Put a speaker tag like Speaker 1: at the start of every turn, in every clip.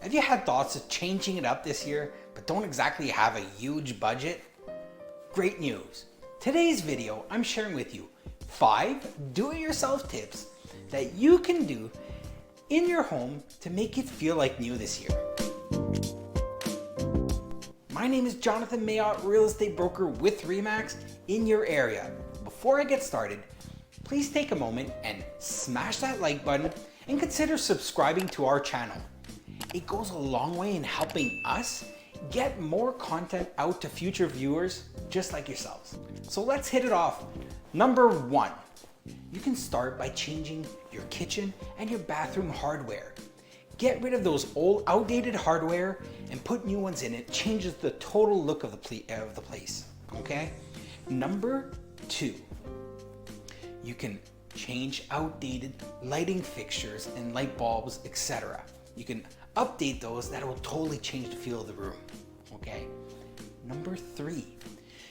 Speaker 1: Have you had thoughts of changing it up this year, but don't exactly have a huge budget? Great news. Today's video, I'm sharing with you 5 do-it-yourself tips that you can do in your home to make it feel like new this year. My name is Jonathan Mayotte, real estate broker with RE/MAX in your area. Before I get started, please take a moment and smash that like button and consider subscribing to our channel. It goes a long way in helping us get more content out to future viewers just like yourselves. So let's hit it off. Number 1, you can start by changing your kitchen and your bathroom hardware. Get rid of those old outdated hardware and put new ones in. It changes the total look of the place, okay? Number 2, you can change outdated lighting fixtures and light bulbs, etc. You can update those. That will totally change the feel of the room, okay? Number 3,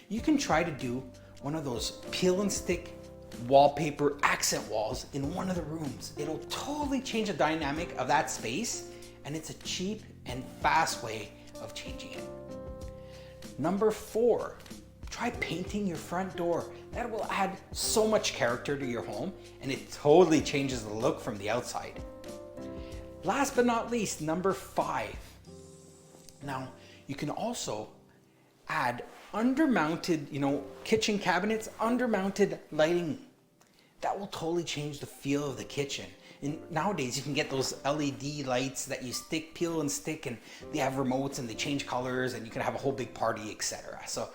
Speaker 1: you can try to do one of those peel and stick wallpaper accent walls in one of the rooms. It'll totally change the dynamic of that space, and it's a cheap and fast way of changing it. Number 4, try painting your front door. That will add so much character to your home, and it totally changes the look from the outside. Last but not least, number 5. Now, you can also add undermounted, kitchen cabinets, undermounted lighting. That will totally change the feel of the kitchen. And nowadays you can get those LED lights that you peel and stick, and they have remotes and they change colors, and you can have a whole big party, etc. So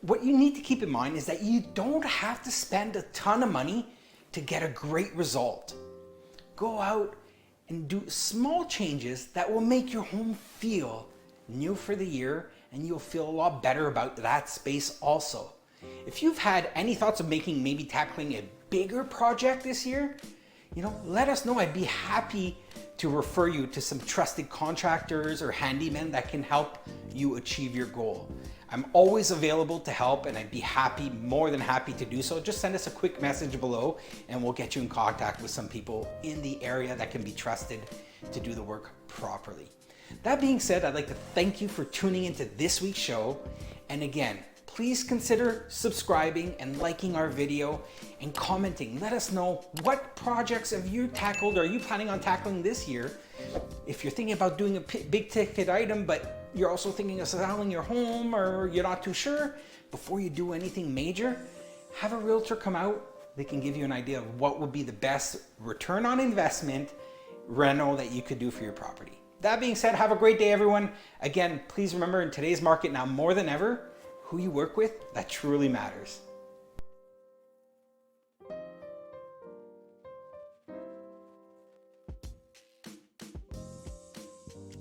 Speaker 1: what you need to keep in mind is that you don't have to spend a ton of money to get a great result. Go out and do small changes that will make your home feel new for the year, and you'll feel a lot better about that space also. If you've had any thoughts of maybe tackling a bigger project this year, let us know. I'd be happy to refer you to some trusted contractors or handymen that can help you achieve your goal. I'm always available to help, and I'd be more than happy to do so. Just send us a quick message below and we'll get you in contact with some people in the area that can be trusted to do the work properly. That being said, I'd like to thank you for tuning into this week's show. And again, please consider subscribing and liking our video and commenting. Let us know, what projects have you tackled or are you planning on tackling this year? If you're thinking about doing a big ticket item, but you're also thinking of selling your home, or you're not too sure, before you do anything major, have a realtor come out. They can give you an idea of what would be the best return on investment reno that you could do for your property. That being said, have a great day, everyone. Again, please remember, in today's market now more than ever, who you work with, that truly matters.